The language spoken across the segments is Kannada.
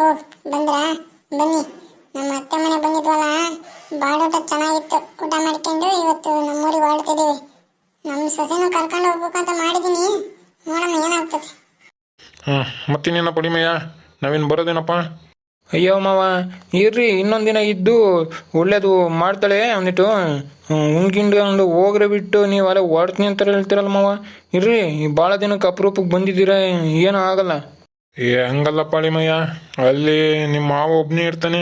ಓಹ್ ಬಂದ್ರಾ? ಬನ್ನಿ. ನಮ್ಮ ಅತ್ತೆ ಮನೆ ಬಂದಿದ್ವಲ್ಲ, ಬಾಡೂಟ ಚೆನ್ನಾಗಿತ್ತು. ಊಟ ಮಾಡ್ಕೊಂಡು ಇವತ್ತು ನಮ್ಮೂರಿಗೆ ಹೊರಡ್ತಿದ್ದೀವಿ. ನಮ್ಮ ಸೊಸೆನೂ ಕರ್ಕೊಂಡು ಹೋಗ್ಬೇಕಂತ ಮಾಡಿದ್ದೀನಿ. ನೋಡೋಣ ಏನಾಗ್ತದೆ. ಮತ್ತಿನ್ನೇನ ಪಡಿಮಯ್ಯ, ನಾವೇನು ಬರೋದೇನಪ್ಪ? ಅಯ್ಯೋ ಮಾವ, ಇರ್ರಿ ಇನ್ನೊಂದಿನ ಇದ್ದು ಒಳ್ಳೇದು ಮಾಡ್ತಾಳೆ ಅಂದಿಟ್ಟು ಉಣ್ಕಿಂಡು ಹೋಗ್ರೆ ಬಿಟ್ಟು ನೀವು ಅಲ್ಲೇ ಹೊಡ್ತೀನಿ ಅಂತ ಹೇಳ್ತೀರಲ್ಲ ಮಾವ. ಇರ್ರಿ ಭಾಳ ದಿನಕ್ಕೆ ಅಪರೂಪಕ್ಕೆ ಬಂದಿದ್ದೀರಾ, ಏನೂ ಆಗಲ್ಲ. ಹಂಗಲ್ಲ ಪಡಿಮಯ್ಯ, ಅಲ್ಲಿ ನಿಮ್ಮ ಮಾವ ಒಬ್ಬನೇ ಇರ್ತಾನೆ.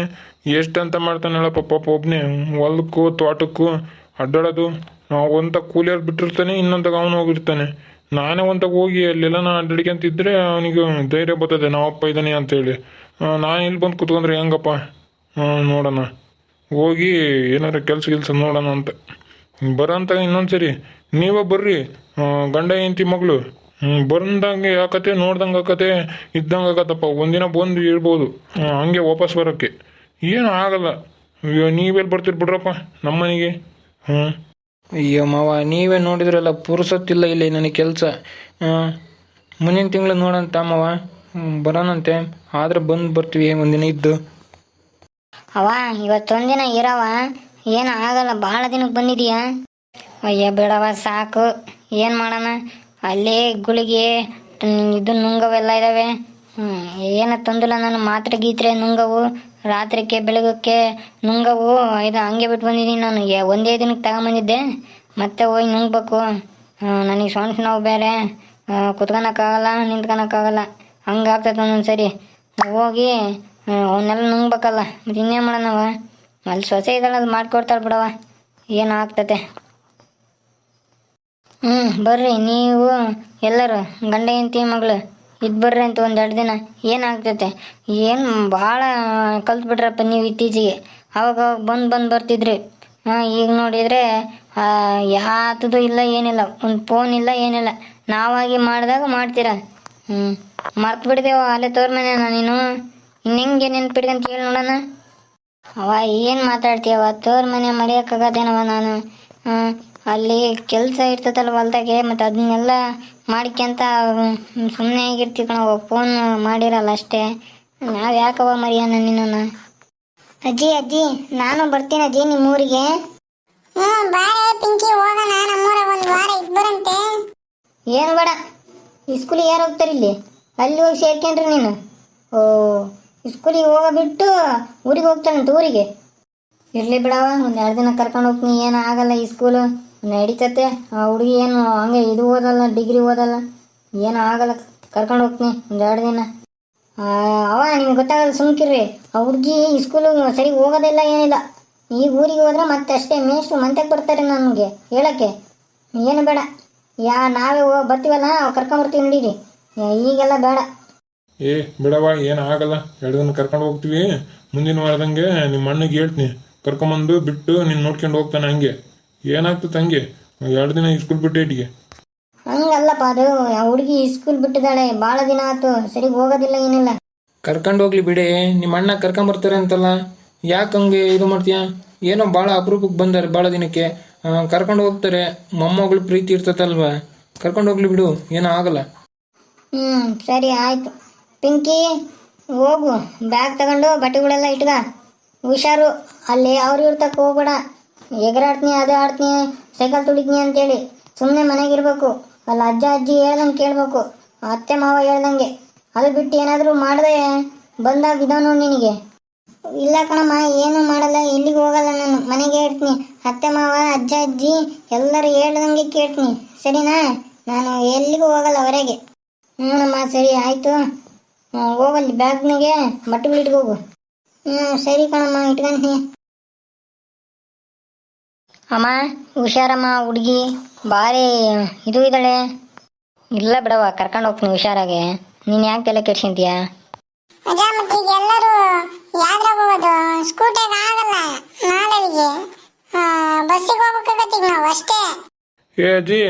ಎಷ್ಟಂತ ಮಾಡ್ತಾನೆ ಹೇಳಪ್ಪ ಪಾಪ, ಒಬ್ಬನೇ ಹೊಲಕ್ಕೂ ತೋಟಕ್ಕೂ ಅಡ್ಡಾಡೋದು. ಒಂತ ಕೂಲಿಯರ್ ಬಿಟ್ಟಿರ್ತಾನೆ, ಇನ್ನೊಂದಾಗ ಅವನು ಹೋಗಿರ್ತಾನೆ. ನಾನೇ ಒಂತಾಗ ಹೋಗಿ ಅಲ್ಲೆಲ್ಲ ನಾ ಅಡ್ಡಾಡ್ಕೊಂತಿದ್ರೆ ಅವನಿಗೆ ಧೈರ್ಯ ಬರ್ತದೆ ನಾವಪ್ಪ ಇದ್ದಾನೆ ಅಂತೇಳಿ. ನಾನು ಇಲ್ಲಿ ಬಂದು ಕೂತ್ಕೊಂಡ್ರೆ ಹೆಂಗಪ್ಪ? ನೋಡೋಣ, ಹೋಗಿ ಏನಾರ ಕೆಲಸ ನೋಡೋಣ ಅಂತ ಬರೋಂತ. ಇನ್ನೊಂದ್ಸರಿ ನೀವೇ ಬರ್ರಿ, ಗಂಡ ಹೆಂಡತಿ ಮಗಳು. ಬಂದಂಗೆ ಯಾಕತೆ, ನೋಡ್ದಂಗೆ ಆಕತೆ, ಇದ್ದಂಗೆ ಆಗತ್ತಪ್ಪ. ಒಂದಿನ ಬಂದು ಇರ್ಬೋದು, ಹಂಗೆ ವಾಪಸ್ ಬರೋಕ್ಕೆ ಏನು ಆಗಲ್ಲ. ನೀವೆಲ್ಲಿ ಬರ್ತೀರಿ ಬಿಡ್ರಪ್ಪ ನಮ್ಮನೆಗೆ. ಅಯ್ಯೋ ಮಾವ, ನೀವೇ ನೋಡಿದ್ರಲ್ಲ, ಪುರುಸೊತ್ತಿಲ್ಲ ಇಲ್ಲಿ ನನಗೆ ಕೆಲಸ. ಮುಂದಿನ ತಿಂಗಳು ನೋಡಂತ ಮಾವ, ಬರೋಣಂತೆ. ಆದ್ರೆ ಬರ್ತೀವಿ ಒಂದಿನ ಇದ್ದು. ಅವ ಇವತ್ತೊಂದಿನ ಇರವ, ಏನು ಆಗಲ್ಲ. ಬಹಳ ದಿನಕ್ಕೆ ಬಂದಿದೀಯಾ? ಅಯ್ಯ ಬಿಡವ ಸಾಕು, ಏನು ಮಾಡೋಣ. ಅಲ್ಲೇ ಗುಳಿಗೆ ಇದು ನುಂಗವೆಲ್ಲ ಇದ್ದಾವೆ. ಏನು ತಂದಿಲ್ಲ ನಾನು. ಮಾತ್ರೆ ಗೀತ್ರೆ ನುಂಗವು, ರಾತ್ರಿಗೆ ಬೆಳಗಕ್ಕೆ ನುಂಗವು. ಇದು ಹಂಗೆ ಬಿಟ್ಟು ಬಂದಿದ್ದೀನಿ ನಾನು. ಒಂದೇ ದಿನಕ್ಕೆ ತಗೊಂಬಂದಿದ್ದೆ, ಮತ್ತೆ ಹೋಗಿ ನುಂಗ್ಬೇಕು. ನನಗೆ ಸೊಂಟ ನೋವು ಬೇರೆ, ಕುತ್ಕೊಳಕ್ಕಾಗಲ್ಲ, ನಿಂತ್ಕೊಳಕ್ಕಾಗಲ್ಲ. ಹಂಗಾಗ್ತದೆ ಒಂದೊಂದು ಸರಿ. ಹೋಗಿ ಅವನ್ನೆಲ್ಲ ನುಂಗ್ಬೇಕಲ್ಲ, ಮತ್ತು ಇನ್ನೇನು ಮಾಡೋಣವ. ಅಲ್ಲಿ ಸೊಸೆ ಇದ್ದಾಳೆ, ಅದು ಮಾಡಿಕೊಡ್ತಾಳೆ ಬಿಡವ, ಏನು ಆಗ್ತತೆ. ಬರ್ರಿ ನೀವು ಎಲ್ಲರೂ, ಗಂಡ ಹೆಂಡತಿ ಮಗಳು ಇದು ಬರ್ರಿ ಅಂತ ಒಂದು 2 ದಿನ. ಏನಾಗ್ತೈತೆ? ಏನು ಭಾಳ ಕಲ್ತ್ಬಿಟ್ರಪ್ಪ ನೀವು ಇತ್ತೀಚೆಗೆ. ಅವಾಗ ಬಂದು ಬರ್ತಿದ್ರಿ. ಈಗ ನೋಡಿದರೆ ಯಾತದು ಇಲ್ಲ, ಏನಿಲ್ಲ. ಒಂದು ಫೋನ್ ಇಲ್ಲ, ಏನಿಲ್ಲ. ನಾವಾಗಿ ಮಾಡಿದಾಗ ಮಾಡ್ತೀರ. ಮರ್ತು ಬಿಡ್ದೇವ ಅಲ್ಲೇ ತೋರ್ ಮನೆನಾ ನೀನು? ಇನ್ನೆಂಗೆ ನೆನ್ಪಿಡ್ಕಂತ ಹೇಳಿ ನೋಡೋಣ. ಅವ ಏನು ಮಾತಾಡ್ತೀಯವ? ತೋರ್ ಮನೆ ಮರೆಯೋಕ್ಕಾಗತ್ತೇನವ ನಾನು? ಅಲ್ಲಿ ಕೆಲಸ ಇರ್ತದಲ್ಲ ಹೊಲ್ದಾಗೆ, ಮತ್ತು ಅದನ್ನೆಲ್ಲ ಮಾಡ್ಕೊಂತ ಸುಮ್ಮನೆ ಆಗಿರ್ತೀವಿ ಕಣವ. ಫೋನ್ ಮಾಡಿರಲ್ಲ ಅಷ್ಟೇ. ನಾವು ಯಾಕವ ಮರಿಯೋಣ ನಿನ್ನ? ಅಜ್ಜಿ ನಾನು ಬರ್ತೀನಿ ಅಜ್ಜಿ ನಿಮ್ಮೂರಿಗೆ. ಬಾರೆ ಪಿಂಕಿ, ಹೋಗೋಣ. ನಮ್ಮೂರಾಗ ಒಂದು ವಾರ ಇದ್ಬರಂತೆ. ಏನು ಬೇಡ, ಸ್ಕೂಲಿಗೆ ಯಾರು ಹೋಗ್ತಾರೆ ಇಲ್ಲಿ? ಅಲ್ಲಿ ಹೋಗಿ ಸೇರ್ಕೊಂಡ್ರಿ ನೀನು. ಓ, ಸ್ಕೂಲಿಗೆ ಹೋಗೋಬಿಟ್ಟು ಊರಿಗೆ ಹೋಗ್ತಾನಂತ. ಊರಿಗೆ ಇರಲಿ ಬಿಡವ, ಒಂದು 2 ದಿನ ಕರ್ಕೊಂಡು ಹೋಗ್ತೀನಿ. ಏನು ಆಗಲ್ಲ, ಈ ಸ್ಕೂಲು ನಡೀತತೆ. ಆ ಹುಡುಗಿ ಏನು ಹಂಗೆ ಇದು ಓದಲ್ಲ, ಡಿಗ್ರಿ ಓದಲ್ಲ, ಏನು ಆಗಲ್ಲ. ಕರ್ಕೊಂಡು ಹೋಗ್ತೀನಿ ಒಂದು 2 ದಿನ. ಅವ ನಿಮ್ಗೆ ಗೊತ್ತಾಗಲ್ಲ, ಸುಮ್ಕಿರ್ರಿ. ಆ ಹುಡುಗಿ ಈ ಸ್ಕೂಲು ಸರಿ ಹೋಗೋದಿಲ್ಲ, ಏನಿಲ್ಲ. ಈಗ ಊರಿಗೆ ಹೋದ್ರೆ ಮತ್ತೆ ಅಷ್ಟೇ ಮೇಷ್ಟ್ರು ಮಂತಕ್ಕೆ ಬರ್ತಾರೆ ನಮಗೆ ಹೇಳೋಕ್ಕೆ. ಏನು ಬೇಡ, ನಾವೇ ಬರ್ತೀವಲ್ಲ, ಕರ್ಕೊಂಬರ್ತೀವಿ ನಡೀರಿ. ಈಗೆಲ್ಲ ಬೇಡ. ಬಿಡವ, ಏನು ಆಗಲ್ಲ. 2 ದಿನ ಕರ್ಕೊಂಡು ಹೋಗ್ತೀವಿ. ಮುಂದಿನ ವಾರದಂಗೆ ನಿಮ್ಮ ಅಣ್ಣಗೆ ಹೇಳ್ತೀನಿ, ಕರ್ಕೊಂಬಂದು ಬಿಟ್ಟು ನೀನು ನೋಡ್ಕೊಂಡು ಹೋಗ್ತಾನೆ. ಹಂಗೆ ಏನಾಗ್ತದೆ ಹಂಗೆ 2 ದಿನ ಸ್ಕೂಲ್ ಬಿಟ್ಟೇಟಿಗೆ. ಹಂಗಲ್ಲಪ್ಪ, ಅದು ಆ ಹುಡುಗಿ ಸ್ಕೂಲ್ ಬಿಟ್ಟಿದ್ದಾಳೆ, ಭಾಳ ದಿನ ಆಯ್ತು, ಸರಿ ಹೋಗೋದಿಲ್ಲ, ಏನಿಲ್ಲ. ಕರ್ಕೊಂಡು ಹೋಗ್ಲಿ ಬಿಡಿ, ನಿಮ್ಮ ಅಣ್ಣ ಕರ್ಕೊಂಬರ್ತಾರೆ ಅಂತಲ್ಲ, ಯಾಕೆ ಹಂಗೆ ಇದು ಮಾಡ್ತೀಯ? ಏನೋ ಭಾಳ ಅಪರೂಪಕ್ಕೆ ಬಂದಾರೆ, ಭಾಳ ದಿನಕ್ಕೆ ಕರ್ಕೊಂಡು ಹೋಗ್ತಾರೆ. ಮೊಮ್ಮಗಳು ಪ್ರೀತಿ ಇರ್ತದಲ್ವ, ಕರ್ಕೊಂಡು ಹೋಗ್ಲಿ ಬಿಡು, ಏನೂ ಆಗಲ್ಲ. ಸರಿ ಆಯ್ತು. ಪಿಂಕಿ, ಹೋಗು, ಬ್ಯಾಗ್ ತಗೊಂಡು ಬಟ್ಟೆಗಳೆಲ್ಲ ಇಟ್ಕ. ಹುಷಾರು, ಅಲ್ಲಿ ಅವ್ರು ಇರ್ತಕ್ಕೆ ಹೋಗ್ಬೇಡ. ಎಗರಾಡ್ತೀನಿ, ಅದು ಆಡ್ತೀನಿ, ಸೈಕಲ್ ತುಳಿತೀನಿ ಅಂತೇಳಿ ಸುಮ್ಮನೆ ಮನೆಗಿರ್ಬೇಕು. ಅಲ್ಲಿ ಅಜ್ಜ ಅಜ್ಜಿ ಹೇಳ್ದಂಗೆ ಕೇಳಬೇಕು, ಅತ್ತೆ ಮಾವ ಹೇಳ್ದಂಗೆ. ಅದು ಬಿಟ್ಟು ಏನಾದರೂ ಮಾಡಿದೆ ಬಂದಾಗ ಇದವನು ನಿನಗೆ. ಇಲ್ಲ ಕಣಮ್ಮ, ಏನು ಮಾಡಲ್ಲ, ಎಲ್ಲಿಗೆ ಹೋಗಲ್ಲ ನಾನು, ಮನೆಗೆ ಇರ್ತೀನಿ. ಅತ್ತೆ ಮಾವ ಅಜ್ಜ ಅಜ್ಜಿ ಎಲ್ಲರೂ ಹೇಳ್ದಂಗೆ ಕೇಳ್ತೀನಿ, ಸರಿನಾ? ನಾನು ಎಲ್ಲಿಗೂ ಹೋಗಲ್ಲ ಹೊರಗೆ. ಹ್ಞೂನಮ್ಮ, ಸರಿ ಆಯಿತು. ಹೋಗಲ್ಲಿ ಬ್ಯಾಗ್ನಿಗೆ ಬಟ್ಟೆಗಳು ಇಟ್ಕೋಗು. ಸರಿ ಕಣಮ್ಮ, ಇಟ್ಕೊಂತೀನಿ. ಅಮ್ಮ ಹುಷಾರಮ್ಮ, ಹುಡುಗಿ ಭಾರಿ ಇದು ಇದ್ದಾಳೆ. ಇಲ್ಲ ಬಿಡವ, ಕರ್ಕೊಂಡು ಹೋಗ್ತೀನಿ ಹುಷಾರಾಗೆ. ನೀನು ಯಾಕೆ ತಲೆ ಕೆಡ್ಸ್ಕೊಂತೀಯ? ಎಲ್ಲರೂ ಯಾವ್ದ್ರಾಗ ಹೋಗೋದು? ಸ್ಕೂಟಿಯಾಗ ಆಗಲ್ಲ, ನಾಳೆಗೆ ಬಸ್ಸಿಗೆ ಹೋಗ್ಬೇಕಾಗತ್ತೀಗ ನಾವು ಅಷ್ಟೇ. ಅಜ್ಜಿ,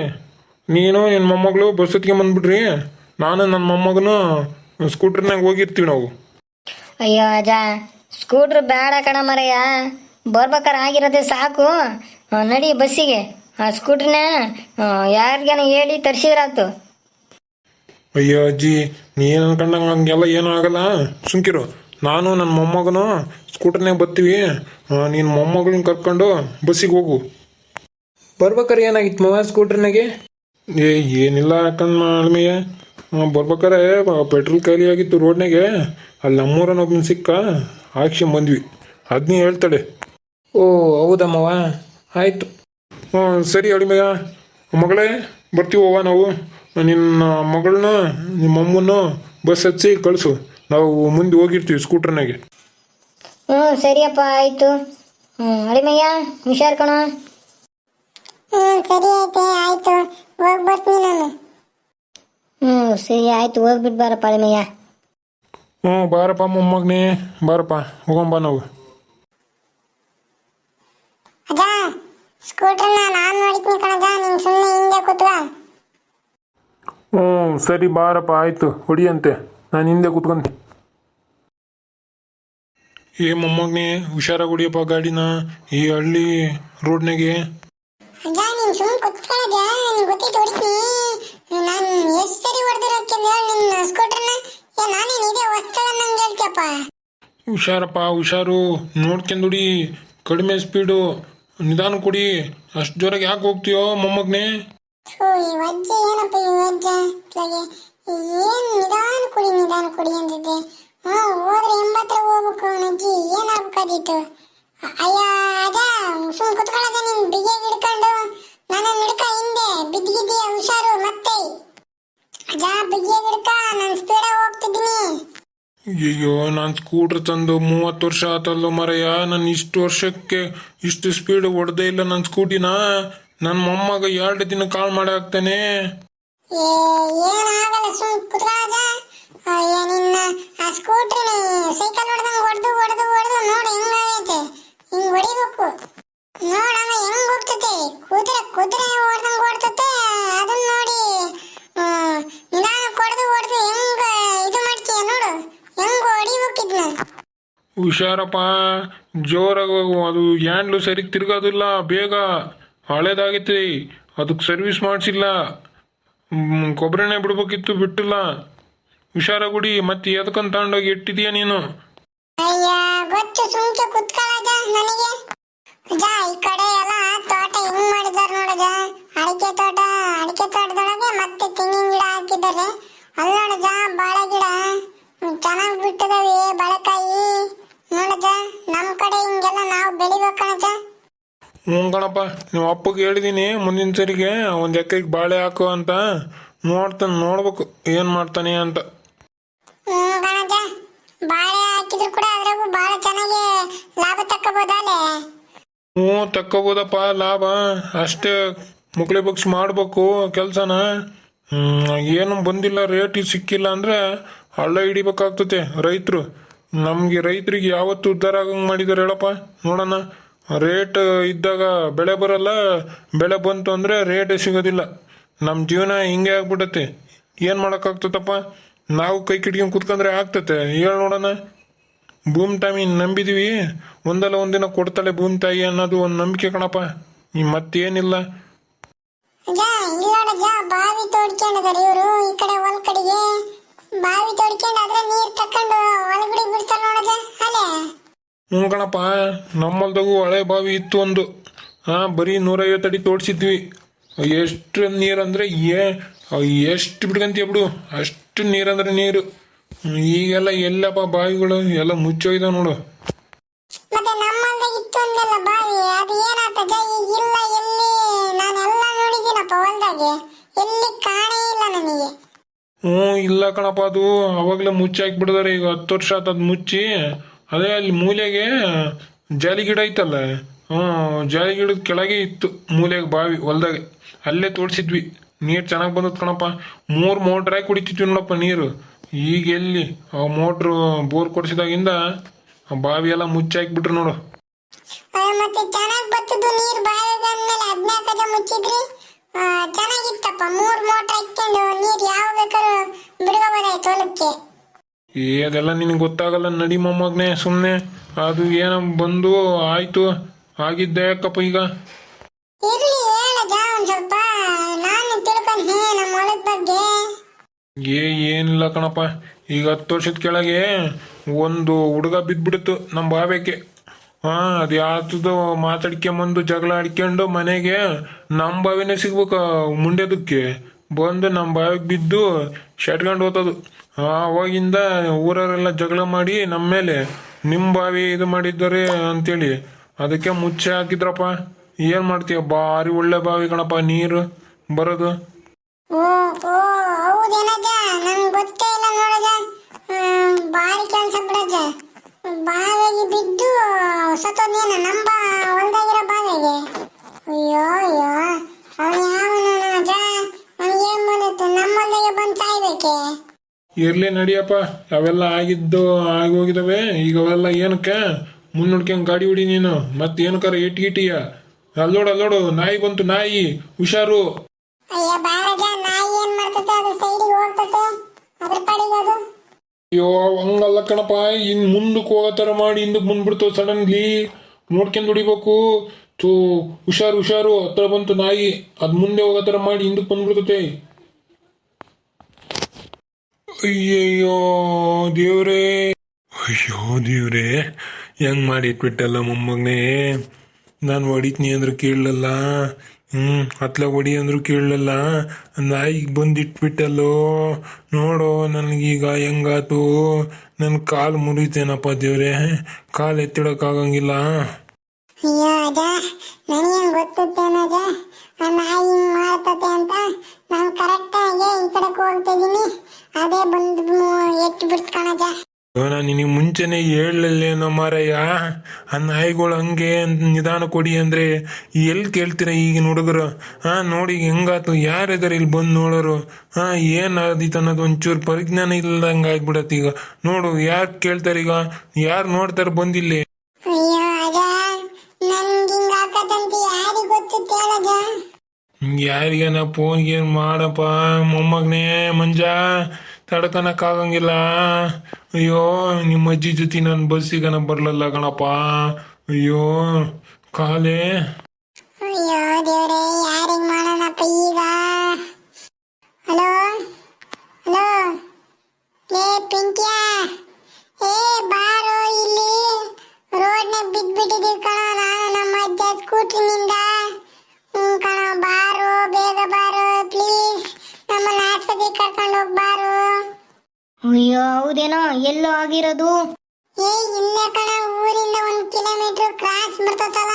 ನೀನು ನಿನ್ನ ಮೊಮ್ಮಗಳು ಬಸ್ ಹೊತ್ತಿಗೆ ಬಂದ್ಬಿಡ್ರಿ. ನಾನು ನನ್ನ ಮೊಮ್ಮಗನು ಸ್ಕೂಟ್ರ್ನಾಗ ಹೋಗಿರ್ತೀವಿ ನಾವು. ಅಯ್ಯೋ ಅಜ್ಜ, ಸ್ಕೂಟ್ರ್ ಬೇಡ ಕಣ ಮರಯ್ಯ, ಬರ್ಬೇಕಾರೆ ಆಗಿರೋದೇ ಸಾಕು. ನಡಿ ಬಸ್ಸಿಗೆ. ಆ ಸ್ಕೂಟ್ರನ್ನ ಯಾರಿಗಾನ ಹೇಳಿ ತರಿಸಿದ್ರಾಯ್ತು. ಅಯ್ಯೋ ಅಜ್ಜಿ, ನೀ ಏನು ಅನ್ಕೊಂಡಂಗೆ ಹಂಗೆಲ್ಲ ಏನೂ ಆಗಲ್ಲ, ಸುಮ್ಕಿರು. ನಾನು ನನ್ನ ಮೊಮ್ಮಗನು ಸ್ಕೂಟರ್ನಾಗ ಬರ್ತೀವಿ. ನೀನು ಮೊಮ್ಮಗಳನ್ನ ಕರ್ಕೊಂಡು ಬಸ್ಸಿಗೆ ಹೋಗು. ಬರ್ಬೇಕಾರೆ ಏನಾಗಿತ್ತು ಮಾವ ಸ್ಕೂಟ್ರ್ನಾಗೆ? ಏ ಏನಿಲ್ಲ ಯಾಕಂದ್ರೆ ಅಲ್ಮೆಯ ಬರ್ಬೇಕಾರೆ ಪೆಟ್ರೋಲ್ ಖಾಲಿ ಆಗಿತ್ತು ರೋಡ್ನಾಗೆ. ಅಲ್ಲಿ ನಮ್ಮೂರನ್ನ ಒಬ್ಬನ ಸಿಕ್ಕ ಹಾಕ್ಸ್ಕೊಂಡ್ ಅದನ್ನೇ ಹೇಳ್ತಾಳೆ. ಓ ಹೌದಾ ಮಾವ, ಆಯಿತು. ಹ್ಞೂ ಸರಿ ಅಳಿಮಯ್ಯ. ಮಗಳೇ ಬರ್ತೀವವ್ವ ನಾವು. ನಿನ್ನ ಮಗಳನ್ನ ನಿಮ್ಮ ಅಮ್ಮನ್ನು ಬಸ್ ಹಚ್ಚಿ ಕಳಿಸು. ನಾವು ಮುಂದೆ ಹೋಗಿರ್ತೀವಿ ಸ್ಕೂಟರ್ನಾಗೆ. ಹ್ಞೂ ಸರಿಯಪ್ಪ ಆಯಿತು. ಅಳಿಮಯ್ಯ ಹುಷಾರ್ ಕಣೋ. ಸರಿ ಐತೆ, ಆಯ್ತು, ಹೋಗಿ ಬರ್ತೀನಿ ನಾನು. ಸರಿ ಆಯ್ತು, ಹೋಗ್ಬಿಟ್ಟು ಬಾರಪ್ಪ ಅಳಿಮಯ್ಯ. ಬಾರಪ್ಪ ಮೊಮ್ಮಗನೇ, ಬಾರಪ್ಪ ಹೋಗಂಬ ನಾವು. ಅಜ್ಜ ಸ್ಕೂಟರ್ನ ನಾನು ನೋಡಿತೀನಿ ಕಣಜ, ನೀನು ಸುಮ್ಮನೆ ಹಿಂದೆ ಕೂತ್ಕ. ಸರಿ ಬಾರಪ್ಪ ಆಯಿತು, ಹೊಡಿಯಂತೆ, ನಾನು ಹಿಂದೆ ಕೂತ್ಕೊಂತೆ. ಏ ಮೊಮ್ಮಗನೇ ಹುಷಾರಾಗಿ ಹೊಡಿಯಪ್ಪ ಗಾಡಿನ ಈ ಹಳ್ಳಿ ರೋಡ್ನಾಗೆ. ಅಜ್ಜ ನೀನು ಸುಮ್ಮನೆ ಕೂತ್ಕೊಳ್ಳೋದ, ನಿನ್ಗೆ ಗೊತ್ತಿತ್ತು ಹೊಡಿತೀನಿ. ನಾನು ಎಷ್ಟು ಸರಿ ಹೊಡೆದಿರೋಕ್ಕೆ ನಿನ್ನ ಸ್ಕೂಟರ್ನ. ನಾನೇನು ಇದೇ ಹೊಸ್ತದ ನಂಗೆ ಹೇಳ್ತೀಯಪ್ಪ. ಹುಷಾರಪ್ಪ ಹುಷಾರು, ನೋಡ್ಕೊಂಡುಡಿ, ಕಡಿಮೆ ಸ್ಪೀಡು, ನಿಧಾನ ಕೊಡಿ. ಅಷ್ಟು ಜೋರಾಗಿ ಯಾಕೆ ಹೋಗ್ತೀಯೋ ಮೊಮ್ಮಗನೇ? ಈ ವಜ್ಜೆ ಏನಪ್ಪ ಈ ವಜ್ಜೆ ಏನು ನಿಧಾನ ಕುಡಿ ಅಂತಿದ್ದೆ. ಹೋದ್ರೆ 80 ಹೋಗ್ಬೇಕು ಅಜ್ಜಿ, ಏನಾಗ್ಬೇಕಾದಿತ್ತು. ಅಯ್ಯ ಅದ ಸುಮ್ ಕುತ್ಕೊಳ್ಳೋದ, ನೀನ್ ಬಿಗಿಯಾಗಿ ಹಿಡ್ಕೊಂಡು ನನ್ನ ಹಿಡ್ಕ, ಹಿಂದೆ ಬಿದ್ದಿದ್ದೀಯ, ಹುಷಾರು ಮತ್ತೆ. ಅಜ್ಜ ಬಿಗಿಯಾಗಿ ಹಿಡ್ಕ, ನಾನು ಸ್ಪೀಡಾಗಿ ಹೋಗ್ತಿದ್ದೀನಿ. ಅಯ್ಯೋ ನಾನು ಸ್ಕೂಟ್ರ್ ತಂದು 30 ವರ್ಷ ಆತಲ್ಲೋ ಮರಯ್ಯ. ನಾನು ಇಷ್ಟು ವರ್ಷಕ್ಕೆ ಇಷ್ಟು ಸ್ಪೀಡ್ ಹೊಡೆದೇ ಇಲ್ಲ ನನ್ನ ಸ್ಕೂಟಿನ. ನನ್ನ ಮೊಮ್ಮಗ 2 ದಿನ ಕಾಲ್ ಮಾಡಿ ಹಾಕ್ತಾನೆ. ಏನಾಗಲ್ಲ, ಸುಮ್ ಕುತ್ಕೊಳ್ಳೋದ. ನಿನ್ನ ಆ ಸ್ಕೂಟ್ರಿನ ಸೈಕಲ್ ಹೊಡೆದಂಗೆ ಹೊಡೆದು ನೋಡಿ ಹೆಂಗಾಗೈತೆ. ಹಿಂಗ್ ಹೊಡಿಬೇಕು ನೋಡವ, ಹೆಂಗ್ ಹೋಗ್ತತೆ. ಕುದುರೆ ಹೊಡೆದಂಗೆ ಓಡ್ತತೆ. ಅದನ್ನ ನೋಡಿ ನಿಧಾನ ಹೊಡೆದು ಹೆಂಗ ಇದು ಮಾಡ್ತೀಯ ನೋಡು, ಹೆಂಗ್ ಹೊಡಿಬೇಕಿದ್ನ. ಹುಷಾರಪ್ಪ, ಜೋರಾಗಿ ಹೋಗು. ಅದು ಹ್ಯಾಂಡ್ಲು ಸರಿಗೆ ತಿರ್ಗೋದಿಲ್ಲ, ಬೇಗ ಹಳೇದಾಗೈತಿ. ಅದಕ್ಕೆ ಸರ್ವಿಸ್ ಮಾಡಿಸಿಲ್ಲ, ಕೊಬ್ಬರಿನೇ ಬಿಡ್ಬೇಕಿತ್ತು, ಬಿಟ್ಟಿಲ್ಲ. ಹುಷಾರಾಗುಡಿ. ಮತ್ತೆ ಎದಕ್ಕಂತ ತಗೊಂಡೋಗಿ ಇಟ್ಟಿದೀಯ ನೀನು? ಅಯ್ಯ ಗೊತ್ತು, ಸುಮ್ಕೆ ಕುತ್ಕೊಳ್ಳೋದ ನನಗೆ. ಅಜ್ಜ ಈ ಕಡೆ ಎಲ್ಲ ತೋಟ ಹೆಂಗ್ ಮಾಡಿದಾರ ನೋಡಜ. ಅಡಿಕೆ ತೋಟದೊಳಗೆ ಮತ್ತೆ ತೆಂಗಿನ ಗಿಡ ಹಾಕಿದ್ದಾರೆ. ಅಲ್ಲಿ ನೋಡಜ ಬಾಳೆ ಗಿಡ ಚೆನ್ನಾಗಿ ಬಿಟ್ಟಿದಾವೆ, ಬಾಳೆಕಾಯಿ ನೋಡಜ. ನಮ್ ಕಡೆ ಹಿಂಗೆಲ್ಲ ನಾವು ಬೆಳಿಬೇಕಣಜ. ಹ್ಞೂ ಕಣಪ್ಪ, ನೀವು ಅಪ್ಪಗೆ ಹೇಳಿದ್ದೀನಿ ಮುಂದಿನ ಸರಿಗೆ 1 ಎಕರೆಗೆ ಬಾಳೆ ಹಾಕು ಅಂತ. ನೋಡ್ಬೇಕು ಏನು ಮಾಡ್ತಾನೆ ಅಂತ. ಕಣಜ, ಬಾಳೆ ಹಾಕಿದ್ರು ಕೂಡ ಅದ್ರಾಗೂ ಬಾಳ ಚೆನ್ನಾಗಿ ಲಾಭ ತಕ್ಕಬೋದಲ್ಲೇ. ಹ್ಞೂ ತಕ್ಕೋಬೋದಪ್ಪ ಲಾಭ. ಅಷ್ಟೇ ಮುಕ್ಳೆ ಬಗ್ಸಿ ಮಾಡ್ಬೇಕು ಕೆಲಸನ. ಏನು ಬಂದಿಲ್ಲ, ರೇಟ್ ಸಿಕ್ಕಿಲ್ಲ ಅಂದರೆ ಹಳ್ಳ ಹಿಡಿಬೇಕಾಗ್ತತೆ ರೈತರು. ನಮಗೆ ರೈತರಿಗೆ ಯಾವತ್ತು ಉದ್ಧಾರ ಆಗಂಗೆ ಮಾಡಿದ್ದಾರೆ ಹೇಳಪ್ಪ ನೋಡೋಣ. ರೇಟ್ ಇದ್ದಾಗ ಬೆಳೆ ಬರಲ್ಲ, ಬೆಳೆ ಬಂತು ಅಂದರೆ ರೇಟೇ ಸಿಗೋದಿಲ್ಲ. ನಮ್ಮ ಜೀವನ ಹಿಂಗೆ ಆಗ್ಬಿಡತ್ತೆ. ಏನು ಮಾಡೋಕ್ಕಾಗ್ತದಪ್ಪ? ನಾವು ಕೈ ಕಿಟ್ಕೊಂಡು ಕುತ್ಕೊಂಡ್ರೆ ಆಗ್ತತೆ? ಹೇಳಿ ನೋಡೋಣ. ಭೂಮಿ ತಾಯಿ ನಂಬಿದೀವಿ, ಒಂದಲ್ಲ ಒಂದಿನ ಕೊಡ್ತಾಳೆ ಭೂಮಿ ತಾಯಿ ಅನ್ನೋದು ಒಂದು ನಂಬಿಕೆ ಕಣಪ್ಪ. ಈ ಮತ್ತೇನಿಲ್ಲ. ಬಾವಿ ತೋಡ್ಕೊಂಡಿದ್ದಾರೆ ಇವರು. ಈ ಕಡೆ ಹೊಲ ಕಡೆಗೆ ಬಾವಿ ತೋಡ್ಕೊಂಡು ಅದ್ರ ನೀರ್ ತಕೊಂಡು ಹೊಲಗಡೆ ಬಿಡ್ತಾರೆ ನೋಡಜ ಅಲ್ಲೇ. ಹ್ಞೂ ಕಣಪ್ಪ, ನಮ್ಮಲ್ದಾಗೂ ಹಳೆ ಬಾವಿ ಇತ್ತು ಒಂದು. ಬರೀ 150 ಅಡಿ ತೋಡ್ಸಿದ್ವಿ. ಎಷ್ಟು ನೀರಂದ್ರೆ ಎಷ್ಟು ಬಿಡ್ಕಂತೀಯ ಬಿಡು, ಅಷ್ಟು ನೀರಂದ್ರೆ ನೀರು. ಈಗೆಲ್ಲ ಎಲ್ಲಪ್ಪ ಬಾವಿಗಳು ಎಲ್ಲ ಮುಚ್ಚೋಯ್ದ ನೋಡು. ಮತ್ತೆ ನಮ್ಮಲ್ದಾಗ ಇತ್ತು ಅಂದಲ್ಲ ಬಾವಿ, ಅದು ಏನಾಗ್ತದ ಈಗಿಲ್ಲ. ಎಲ್ಲಿ ನಾನೆಲ್ಲ ನೋಡಿದ್ದೀನಪ್ಪ ಹೊಲದಾಗೆ, ಎಲ್ಲಿ ಕಾಣೇ ಇಲ್ಲ ನನಗೆ. ಇಲ್ಲ ಕಣಪ್ಪ, ಅದು ಅವಾಗಲೇ ಮುಚ್ಚಾಕಿ ಬಿಡಿದಾರೆ. ಈಗ 10 ವರ್ಷ ಆತದ್ ಮುಚ್ಚಿ. ಅದೇ ಅಲ್ಲಿ ಮೂಲೆಗೆ ಜಾಲಿ ಗಿಡ ಐತಲ್ಲ, ಜಾಲಿ ಗಿಡದ ಕೆಳಗೆ ಇತ್ತು ಮೂಲೆಗೆ ಬಾವಿ ಹೊಲ್ದಾಗೆ. ಅಲ್ಲೇ ತೋಡ್ಸಿದ್ವಿ. ನೀರು ಚೆನ್ನಾಗಿ ಬಂದದ್ ಕಣಪ್ಪ. 3 ಮೋಟ್ರ್ ಹಾಕಿ ಕುಡಿತಿದ್ವಿ ನೋಡಪ್ಪ ನೀರು. ಈಗ ಎಲ್ಲಿ ಆ ಮೋಟ್ರು ಬೋರ್ ಕೊಡಿಸಿದಾಗಿಂದ ಆ ಬಾವಿ ಎಲ್ಲ ಮುಚ್ಚಾಕ್ಬಿಟ್ರು ನೋಡು. ಮತ್ತೆ ಚೆನ್ನಾಗಿ ಬರ್ತದ್ದು ನೀರು ಬಾವಿಗೆ ಅಂದ್ಮೇಲೆ 14 ಜನ ಮುಚ್ಚಿದ್ರಿ. ಚೆನ್ನಾಗಿತ್ತಪ್ಪ. 3 ಮೋಟ್ರ್ ಹಾಕ್ಕೊಂಡು ನೀರು ಯಾವ ಬೇಕಾದ್ರೂ ಬಿಡ್ಕೋಬೋದಾಯ್ತು ಹೊಲಕ್ಕೆ. ಅದೆಲ್ಲ ನಿನಗೆ ಗೊತ್ತಾಗಲ್ಲ, ನಡಿ ಮೊಮ್ಮಗನೇ ಸುಮ್ಮನೆ. ಅದು ಏನೋ ಬಂದು ಆಯ್ತು, ಆಗಿದ್ದೆ ಯಾಕಪ್ಪ ಈಗ. ಇರ್ಲಿ ಹೇಳಜ ಒಂದ್ ಸ್ವಲ್ಪ, ನಾನು ತಿಳ್ಕೊಂಡೆ ನಮ್ಮ ಹೊಲದ ಬಗ್ಗೆ. ಏನಿಲ್ಲ ಕಣಪ್ಪ, ಈಗ 10 ವರ್ಷದ ಕೆಳಗೆ ಒಂದು ಹುಡುಗ ಬಿದ್ದ್ಬಿಡ್ತು ನಮ್ಮ ಬಾವೆಗೆ. ಅದು ಯಾತದೋ ಮಾತಾಡ್ಕೊಂಬಂದು ಜಗಳ ಆಡ್ಕೊಂಡು ಮನೆಗೆ ನಮ್ಮ ಬಾವಿನೇ ಸಿಗ್ಬೇಕು ಮುಂಡೆದಕ್ಕೆ ಬಂದು ನಮ್ಮ ಬಾವಿಗೆ ಬಿದ್ದು ಶಟ್ಕೊಂಡು ಹೋತದು. ಅವಾಗಿಂದ ಊರವರೆಲ್ಲ ಜಗಳ ಮಾಡಿ ನಮ್ಮ ಮೇಲೆ ನಿಮ್ಮ ಬಾವಿ ಇದು ಮಾಡಿದ್ದಾರೆ ಅಂತೇಳಿ ಅದಕ್ಕೆ ಮುಚ್ಚೆ ಹಾಕಿದ್ರಪ್ಪ. ಏನು ಮಾಡ್ತೀಯ, ಭಾರಿ ಒಳ್ಳೆ ಬಾವಿ ಕಣಪ್ಪ ನೀರು ಬರೋದು. ಓ ಓ ಹೌದೇನಜ್ಜ, ನಂಗೆ ಗೊತ್ತೇ ಇಲ್ಲ ನೋಡಜ. ಭಾರಿ ಕೆಲಸ ಬಿಡಜ್ಜ. ಬಾವಿಗೆ ಬಿದ್ದು ಸತ್ತೋದ್ನೇನ ನಮ್ಮ ಹೊಲ್ದಾಗಿರೋ ಬಾವಿಗೆ. ಅಯ್ಯೋ ಅಯ್ಯೋ, ಅವನು ಯಾವನ ಅಜ್ಜ? ಅವ್ನಿಗೆ ಏನ್ ಬಂದಿತ್ತು? ನಮ್ಮ ಹೊಲ್ದಾಗೆ ಬಂದು ಸಾಯ್ಬೇಕೆ? ಇರ್ಲಿ ನಡಿಯಪ್ಪ, ಅವೆಲ್ಲ ಆಗಿದ್ದು ಆಗೋಗಿದಾವೆ. ಈಗ ಅವೆಲ್ಲ ಏನಕ್ಕೆ ಮುನ್ನೋಡ್ಕೊಂಡ್ ಗಾಡಿ ಹೊಡಿ ನೀನು. ಮತ್ತೇನಕ್ಕಾರ ಇಟ್ಟಿಯ ಅಲ್ಲೋಡು ನಾಯಿ ಬಂತು, ನಾಯಿ ಹುಷಾರು. ಅಯ್ಯ ಬಾರಜ, ನಾಯಿ ಏನ್ ಮಾಡ್ತತೆ? ಅದು ಸೈಡಿಗೆ ಹೋಗ್ತತೆ, ಅದ್ರ ಪಾಡಿಗೆ ಅದು. ಅಯ್ಯೋ ಹಂಗಲ್ಲ ಕಣಪ್ಪ, ಇನ್ ಮುಂದಕ್ಕೆ ಹೋಗೋ ಥರ ಮಾಡಿ ಹಿಂದಕ್ಕೆ ಬಂದ್ಬಿಡ್ತು ಸಡನ್ಲಿ. ನೋಡ್ಕೊಂಡು ಹೊಡಿಬೇಕು. ಹುಷಾರು ಹತ್ರ ಬಂತು ನಾಯಿ. ಅದ್ ಮುಂದೆ ಹೋಗೋ ಥರ ಮಾಡಿ ಹಿಂದಕ್ಕೆ ಬಂದ್ಬಿಡ್ತತೆ. ಅಯ್ಯಯ್ಯೋ ದೇವ್ರೇ, ಹೆಂಗ್ ಮಾಡಿ ಇಟ್ಬಿಟ್ಟಲ್ಲ ಮೊಮ್ಮಗನೇ. ನಾನು ಹೊಡಿತೀನಿ ಅಂದ್ರೆ ಕೇಳಲ್ಲ, ಹತ್ಲ ಹೊಡಿ ಅಂದ್ರು ಕೇಳಲ್ಲ, ನಾಯಿಗೆ ಬಂದಿಟ್ಬಿಟ್ಟಲ್ಲೋ. ನೋಡೋ ನನಗೀಗ ಹೆಂಗಾತು, ನನ್ನ ಕಾಲು ಮುರಿತೇನಪ್ಪ ದೇವ್ರೆ, ಕಾಲು ಎತ್ತಿಡೋಕ್ಕಾಗಂಗಿಲ್ಲ. ಅಯ್ಯೋ ಅಜ್ಜ, ನನಗೇನು ಗೊತ್ತೇನಜ್ಜ ಆ ನಾಯಿ ಹಿಂಗ್ ಮಾಡ್ತತೆ ಅಂತ. ನಾನು ಕರೆಕ್ಟಾಗಿ ಈ ಕಡೆಗೆ ಹೋಗ್ತಿದ್ದೀನಿ, ಅದೇ ಬಂದು ಎತ್ತು ಬಿಡ್ಸ್ಕಣಜ್ಜ. ನಾನು ನಿನಗೆ ಮುಂಚೆನೆ ಹೇಳಲೇನೋ ಮಾರಯ್ಯ, ಆ ನಾಯಿಗಳು ಹಂಗೆ ನಿಧಾನ ಕೊಡಿ ಅಂದ್ರೆ ಎಲ್ಲಿ ಕೇಳ್ತೀರ ಈಗಿನ ಹುಡುಗರು. ನೋಡಿ ಹೆಂಗಾತು, ಯಾರಿದಾರೆ ಇಲ್ಲಿ ಬಂದು ನೋಡೋರು. ಏನಾದೀತು ಅನ್ನೋದು ಒಂಚೂರು ಪರಿಜ್ಞಾನ ಇಲ್ಲದಂಗೆ ಆಗ್ಬಿಡತ್ತೆ. ಈಗ ನೋಡು, ಯಾರು ಕೇಳ್ತಾರೆ, ಈಗ ಯಾರು ನೋಡ್ತಾರೆ ಬಂದಿಲ್ಲಿ. ಅಯ್ಯೋ ಅಜ್ಜ, ನನ್ಗೆ ಹಿಂಗ ಆಕತ್ತಂತ ಯಾರಿಗೆ ಗೊತ್ತು ಹೇಳಜ್ಜ? ಯಾರಿಗೇನ ಫೋನ್ಗೆ ಮಾಡಪ್ಪ ಮೊಮ್ಮಗನೇ ಮಂಜ, ತಡ್ಕನಕ್ಕಾಗಂಗಿಲ್ಲ. ಅಯ್ಯೋ ನಿಮ್ಮ ಅಜ್ಜಿ ಜೊತೆ ನಾನು ಬಸ್ಸಿಗನ ಬರ್ಲಲ್ಲ ಕಣಪ್ಪ. ಅಯ್ಯೋ ಕಾಲೇ. ಅಯ್ಯೋ ದೇವ್ರೆ, ಯಾರಿಗೆ ಮಾಡೋಣಪ್ಪ ಈಗ? ಹಲೋ ಹಲೋ, ಲೇ ಪಿಂಕ್ಯಾ, ಬಾರೋ ಇಲ್ಲಿ. ರೋಡ್ನಾಗ ಬಿದ್ದ್ಬಿಟ್ಟಿದೀವಿ ಕಣ, ನಾನು ನಮ್ಮ ಅಜ್ಜ ಸ್ಕೂಟ್ರಿನಿಂದ. ಕಣ, ಬಾರೋ, ಬೇಗ ಬಾರೋ ಪ್ಲೀಸ್, ನಮ್ಮನ್ನ ಆಸ್ಪತ್ರೆಗೆ ಕರ್ಕೊಂಡು ಹೋಗಿ ಬಾರೋ. ಅಯ್ಯೋ ಹೌದೇನೋ, ಎಲ್ಲೋ ಆಗಿರೋದು? ಇಲ್ಲೇ ಕಣ, ಊರಿಂದ 1 ಕಿಲೋಮೀಟರ್ ಕ್ರಾಸ್ ಬರ್ತದಲ್ಲ,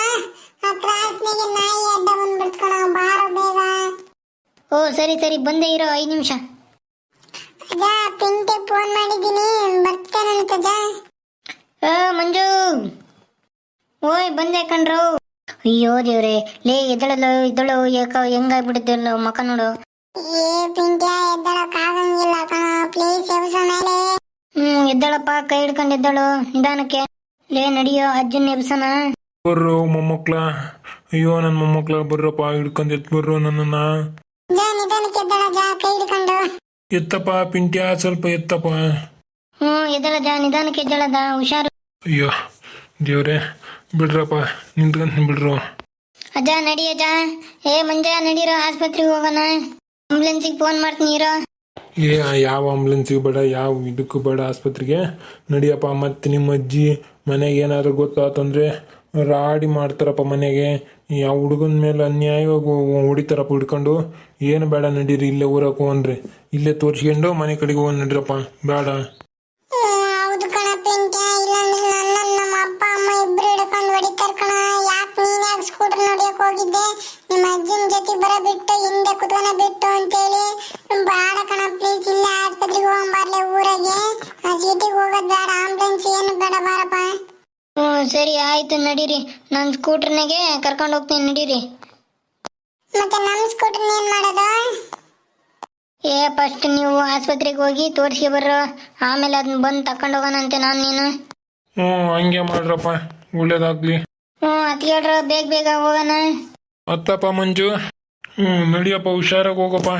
ಆ ಕ್ರಾಸ್ನಾಗೆ ನಾಯಿ ಅಡ್ಡ ಬಂದ್ಬಿಡ್ತು ಕಣ, ಬಾರೋ ಬೇಗ. ಓ ಸರಿ ಬಂದೇ ಇರೋ, 5 ನಿಮಿಷ. ಅಜ್ಜ, ಪಿಂಟಿಗೆ ಫೋನ್ ಮಾಡಿದ್ದೀನಿ, ಬರ್ತಾನಂತಜ್ಜ. ಮಂಜು, ಓಯ್ ಬಂದೆ ಕಣ್ರು. ಅಯ್ಯೋ ದೇವ್ರೆ, ಲೇ ಎದ್ದಳು ಯಾಕ ಹೆಂಗಾಗ್ಬಿಡುತ್ತೆ ಮಕ ನೋಡು. ಪಿಂಟ್ಯಾ, ಎದ್ದಳಕ್ ಆಗಂಗಿಲ್ಲ ಕಣ, ಪ್ಲೀಸ್ ಎಬ್ಸೋ ಮೇಲೆ. ಎದ್ದಳಪ್ಪ, ಕೈ ಹಿಡ್ಕೊಂಡು ಎದ್ದಳು ನಿಧಾನಕ್ಕೆ. ಲೇ ನಡಿಯೋ, ಅಜ್ಜನ್ ಎಬ್ಸನ. ಬರ್ರೋ ಮೊಮ್ಮಕ್ಳ, ಅಯ್ಯೋ ನನ್ನ ಮೊಮ್ಮಕ್ಳ ಬರ್ರಪ್ಪ, ಹಿಡ್ಕೊಂಡು ಎತ್ ಬರ್ರೋ ನನ್ನನ್ನ. ನಿಧಾನಕ್ಕೆ ಎದ್ದಳಜ್ಜ, ಕೈ ಹಿಡ್ಕೊಂಡು. ಎತ್ತಪ್ಪ ಪಿಂಟ್ಯಾ, ಸ್ವಲ್ಪ ಎತ್ತಪ್ಪ. ಎದ್ದಳದ, ನಿಧಾನಕ್ಕೆ ಎದ್ದಳದ, ಹುಷಾರು. ಅಯ್ಯೋ ದೇವ್ರೆ, ಬಿಡ್ರಪ್ಪ, ನಿಂತ್ಕೊಂತ ಬಿಡ್ರು. ಅಜ್ಜ ನಡಿ ಅಜ್ಜ. ಮಂಜ ನಡೀರೋ, ಆಸ್ಪತ್ರೆಗೆ ಹೋಗೋಣ. ಆಂಬುಲೆನ್ಸಿಗೆ ಫೋನ್ ಮಾಡ್ತೀನಿ ಇರೋ. ಯಾವ ಆಂಬುಲೆನ್ಸಿಗೆ ಬೇಡ, ಯಾವ ಇದಕ್ಕೂ ಬೇಡ, ಆಸ್ಪತ್ರೆಗೆ ನಡಿಯಪ್ಪ. ಮತ್ತೆ ನಿಮ್ಮ ಅಜ್ಜಿ ಮನೆಗೆ ಏನಾದ್ರು ಗೊತ್ತಾತಂದ್ರೆ ರಾಡಿ ಮಾಡ್ತಾರಪ್ಪ ಮನೆಗೆ. ಯಾವ ಹುಡುಗನ ಮೇಲೆ ಅನ್ಯಾಯವಾಗಿ ಹೊಡಿತಾರಪ್ಪ ಹಿಡ್ಕೊಂಡು. ಏನು ಬೇಡ, ನಡೀರಿ, ಇಲ್ಲೇ ಊರಕ್ಕೆ ಹೋಗ್ರಿ, ಇಲ್ಲೇ ತೋರಿಸ್ಕೊಂಡು ಮನೆ ಕಡೆಗೆ ಹೋಗಿ ನಡ್ರಪ್ಪ, ಬೇಡ. ಹೌದು ಕಣ ಪಿಂಟ್ಯಾ, ಇಲ್ಲಾಂದ್ರೆ ನನ್ನ ನಮ್ಮ ಅಪ್ಪ ಅಮ್ಮ ಇಬ್ರು ಹಿಡ್ಕೊಂಡು ಹೊಡಿತಾರ ಕಣ. ಯಾಕೆ ನೀನ್ ಯಾಕೆ ಸ್ಕೂಟರ್ ನೋಡಿಯಕ್ ಹೋಗಿದ್ದೆ? ನಿಮ್ಮ ಅಜ್ಜನ ಜೊತೆ ಬರಬಿಟ್ಟು ಹಿಂದೆ ಕುತ್ಕೊಂಡ ಬಿಟ್ಟು ಅಂತೇಳಿ. ಬೇಡ ಕಣ ಪ್ಲೀಸ್, ಇಲ್ಲೇ ಆಸ್ಪತ್ರೆಗೆ ಹೋಗ್ಬಾರ್ಲೆ ಊರಾಗೆ. ಸಿಟಿಗೆ ಹೋಗೋದು ಬೇಡ, ಆಂಬುಲೆನ್ಸ್ ಏನು ಬೇಡ, ಬಾರಪ್ಪ. ಸರಿ ಆಯ್ತು ನಡೀರಿ, ನಾನು ಸ್ಕೂಟರ್ನಾಗೆ ಕರ್ಕೊಂಡು ಹೋಗ್ತೀನಿ, ನಡೀರಿ. ಮತ್ತೆ ನಮ್ಮ ಸ್ಕೂಟರ್ ಏನ್ ಮಾಡೋದು? ಫಸ್ಟ್ ನೀವು ಆಸ್ಪತ್ರೆಗೆ ಹೋಗಿ ತೋರಿಸಿ ಬರ್ರೋ, ಆಮೇಲೆ ಅದನ್ನ ಬಂದು ತಕೊಂಡು ಹೋಗೋಣಂತೆ ನಾನು ನೀನು. ಹಂಗೆ ಮಾಡ್ರಪ್ಪ, ಒಳ್ಳೇದಾಗ್ಲಿ. ಅತ್ ಹೇಳ್ರ, ಬೇಗ ಹೋಗೋಣ. ಅತ್ತಪ್ಪ ಮಂಜು, ನಡಿಯಪ್ಪ, ಹುಷಾರಾಗಿ ಹೋಗಪ್ಪ.